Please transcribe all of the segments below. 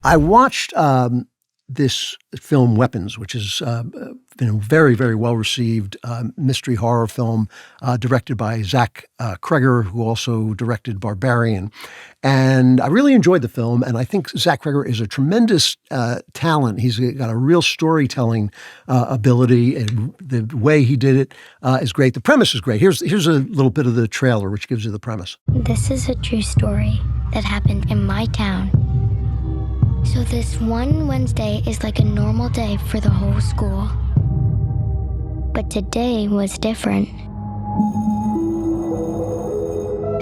I watched this film Weapons, which has been a very, very well-received mystery horror film directed by Zach Kreger, who also directed Barbarian. And I really enjoyed the film, and I think Zach Kreger is a tremendous talent. He's got a real storytelling ability, and the way he did it is great. The premise is great. Here's a little bit of the trailer, which gives you the premise. This is a true story that happened in my town. So this one Wednesday is like a normal day for the whole school. But today was different.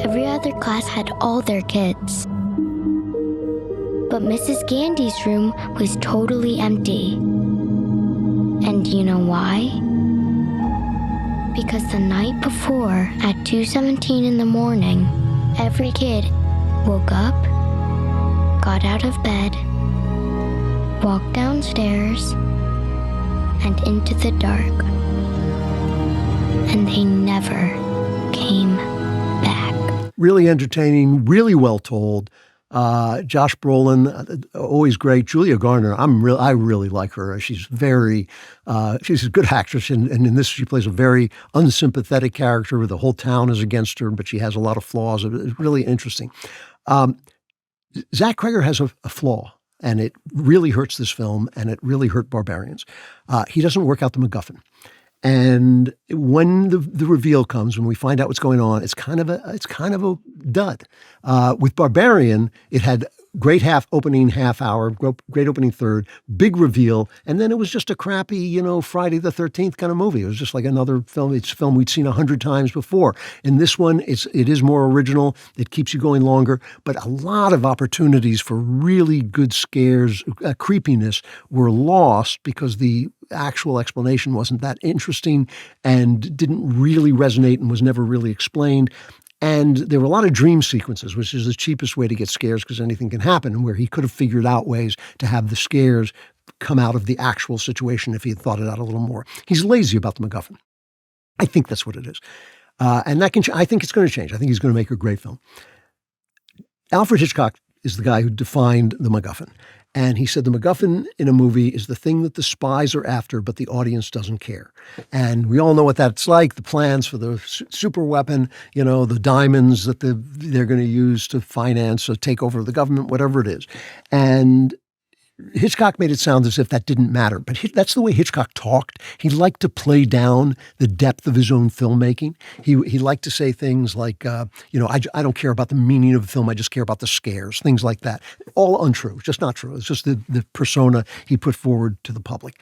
Every other class had all their kids. But Mrs. Gandy's room was totally empty. And do you know why? Because the night before, at 2:17 in the morning, every kid woke up, got out of bed, walked downstairs, and into the dark. And they never came back. Really entertaining, really well told. Josh Brolin, always great. Julia Garner, I really like her. She's she's a good actress, and in this she plays a very unsympathetic character where the whole town is against her, but she has a lot of flaws. It's really interesting. Zach Kreger has a flaw, and it really hurts this film, and it really hurt Barbarians. He doesn't work out the MacGuffin. And when the reveal comes, when we find out what's going on, it's kind of a dud. With Barbarian, it had great opening half hour, great opening third, big reveal, and then it was just a crappy, Friday the 13th kind of movie. It was just like another film. It's a film we'd seen 100 times before. In this one, it is more original. It keeps you going longer, but a lot of opportunities for really good scares, creepiness were lost because the actual explanation wasn't that interesting and didn't really resonate and was never really explained. And there were a lot of dream sequences, which is the cheapest way to get scares because anything can happen, and where he could have figured out ways to have the scares come out of the actual situation if he had thought it out a little more. He's lazy about the MacGuffin. I think that's what it is. And I think it's going to change. I think he's going to make a great film. Alfred Hitchcock is the guy who defined the MacGuffin. And he said the MacGuffin in a movie is the thing that the spies are after, but the audience doesn't care. And we all know what that's like, the plans for the super weapon, the diamonds that they're going to use to finance a takeover of the government, whatever it is. And Hitchcock made it sound as if that didn't matter, but that's the way Hitchcock talked. He liked to play down the depth of his own filmmaking. He liked to say things like, I don't care about the meaning of the film, I just care about the scares, things like that. All untrue, just not true. It's just the persona he put forward to the public.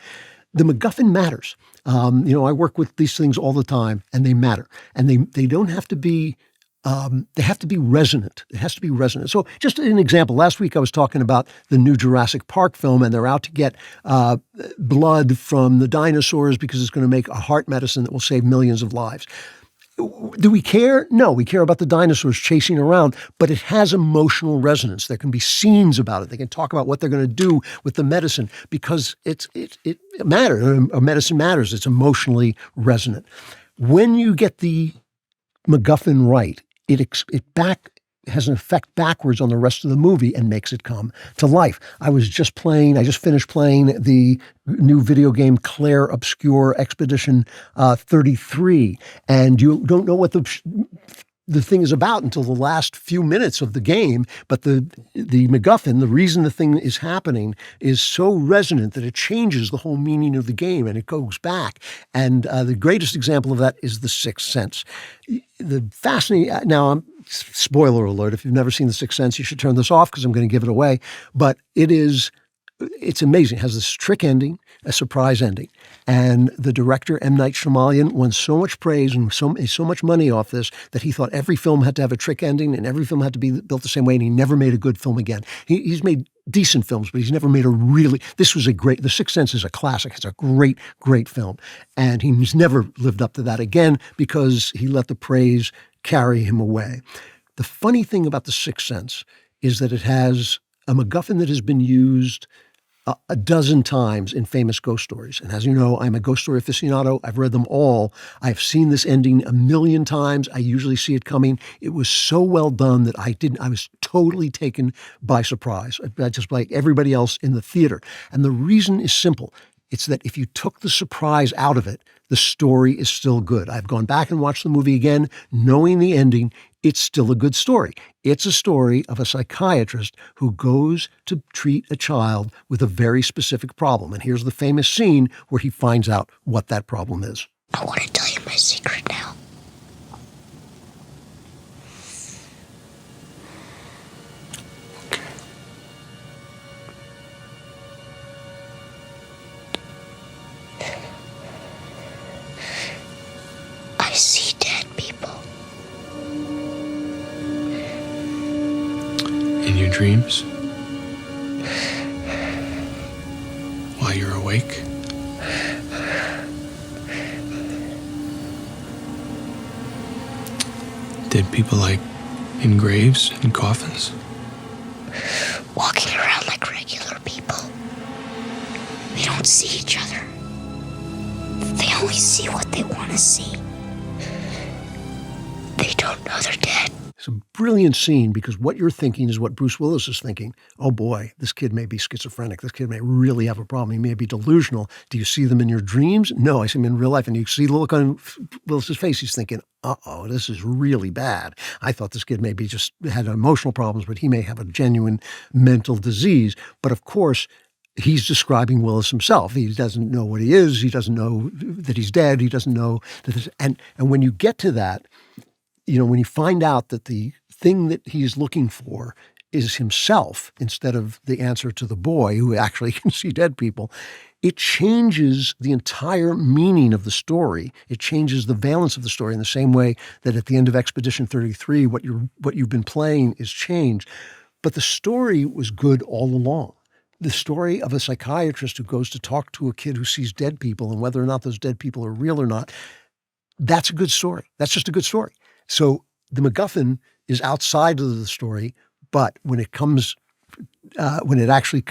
The MacGuffin matters. I work with these things all the time, and they matter. And they don't have to be they have to be resonant. It has to be resonant. So just an example, last week I was talking about the new Jurassic Park film, and they're out to get blood from the dinosaurs because it's going to make a heart medicine that will save millions of lives. Do we care? No, we care about the dinosaurs chasing around, but it has emotional resonance. There can be scenes about it. They can talk about what they're going to do with the medicine because it matters. Medicine matters. It's emotionally resonant. When you get the MacGuffin right, it has an effect backwards on the rest of the movie and makes it come to life. I just finished playing the new video game Claire Obscure Expedition 33, and you don't know what the thing is about until the last few minutes of the game, but the MacGuffin, the reason the thing is happening, is so resonant that it changes the whole meaning of the game, and it goes back. And the greatest example of that is The Sixth Sense. Now, spoiler alert, if you've never seen The Sixth Sense, you should turn this off because I'm going to give it away, but it's amazing. It has this trick ending, a surprise ending. And the director, M. Night Shyamalan, won so much praise and so much money off this that he thought every film had to have a trick ending and every film had to be built the same way, and he never made a good film again. He's made decent films, but he's never made The Sixth Sense is a classic. It's a great, great film. And he's never lived up to that again because he let the praise carry him away. The funny thing about The Sixth Sense is that it has a MacGuffin that has been used a dozen times in famous ghost stories. And as you know, I'm a ghost story aficionado. I've read them all. I've seen this ending a million times. I usually see it coming. It was so well done that I was totally taken by surprise, just like everybody else in the theater. And the reason is simple. It's that if you took the surprise out of it, the story is still good. I've gone back and watched the movie again, knowing the ending. It's still a good story. It's a story of a psychiatrist who goes to treat a child with a very specific problem. And here's the famous scene where he finds out what that problem is. I want to tell you my secret now. I see dead people. In your dreams? While you're awake? Dead people like in graves and coffins? Walking around like regular people. They don't see each other. They only see what they want to see. They don't know they're dead. It's a brilliant scene because what you're thinking is what Bruce Willis is thinking. Oh boy, this kid may be schizophrenic. This kid may really have a problem. He may be delusional. Do you see them in your dreams? No, I see them in real life. And you see the look on Willis's face. He's thinking, uh-oh, this is really bad. I thought this kid maybe just had emotional problems, but he may have a genuine mental disease. But of course, he's describing Willis himself. He doesn't know what he is. He doesn't know that he's dead. He doesn't know that this, and when you get to that, when you find out that the thing that he's looking for is himself instead of the answer to the boy who actually can see dead people, it changes the entire meaning of the story. It changes the valence of the story in the same way that at the end of Expedition 33, what you've been playing is changed. But the story was good all along. The story of a psychiatrist who goes to talk to a kid who sees dead people and whether or not those dead people are real or not, that's a good story. That's just a good story. So the MacGuffin is outside of the story, but when you actually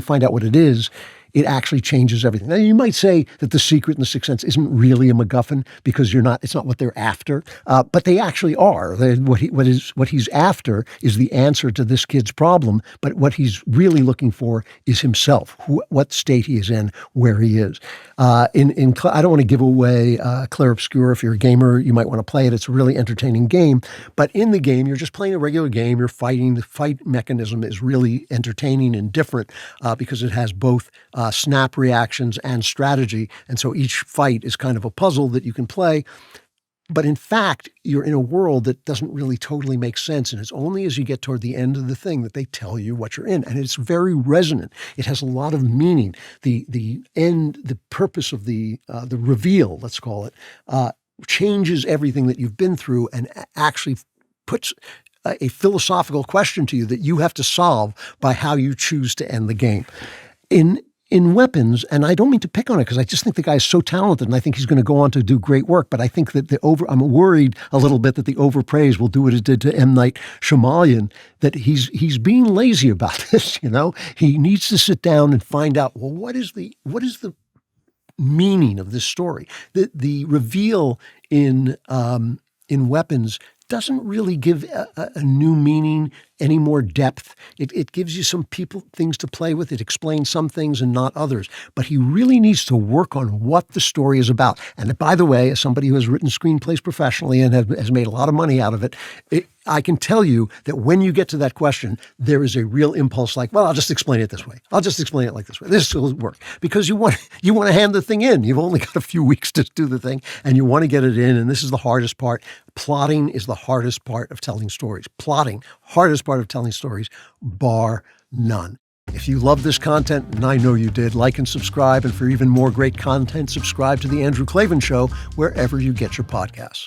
find out what it is, it actually changes everything. Now, you might say that The Secret and The Sixth Sense isn't really a MacGuffin because it's not what they're after, but they actually are. What he's after is the answer to this kid's problem, but what he's really looking for is himself, what state he is in, where he is. I don't want to give away Clair Obscur. If you're a gamer, you might want to play it. It's a really entertaining game, but in the game, you're just playing a regular game. You're fighting. The fight mechanism is really entertaining and different because it has both snap reactions and strategy. And so each fight is kind of a puzzle that you can play. But in fact, you're in a world that doesn't really totally make sense. And it's only as you get toward the end of the thing that they tell you what you're in. And it's very resonant. It has a lot of meaning. The end, the purpose of the reveal, let's call it, changes everything that you've been through and actually puts a philosophical question to you that you have to solve by how you choose to end the game. In Weapons, and I don't mean to pick on it because I just think the guy is so talented and I think he's going to go on to do great work, but I think that I'm worried a little bit that the overpraise will do what it did to M. Night Shyamalan, that he's being lazy about this, He needs to sit down and find out, well, what is the meaning of this story? The reveal in Weapons doesn't really give a new meaning, any more depth. It gives you some things to play with. It explains some things and not others. But he really needs to work on what the story is about. And by the way, as somebody who has written screenplays professionally and has made a lot of money out of it, I can tell you that when you get to that question, there is a real impulse like, well, I'll just explain it this way. I'll just explain it like this way. This will work. Because you want to hand the thing in. You've only got a few weeks to do the thing, and you want to get it in, and this is the hardest part. Plotting is the hardest part of telling stories. Plotting, hardest part of telling stories, bar none. If you love this content, and I know you did, like and subscribe. And for even more great content, subscribe to The Andrew Klavan Show wherever you get your podcasts.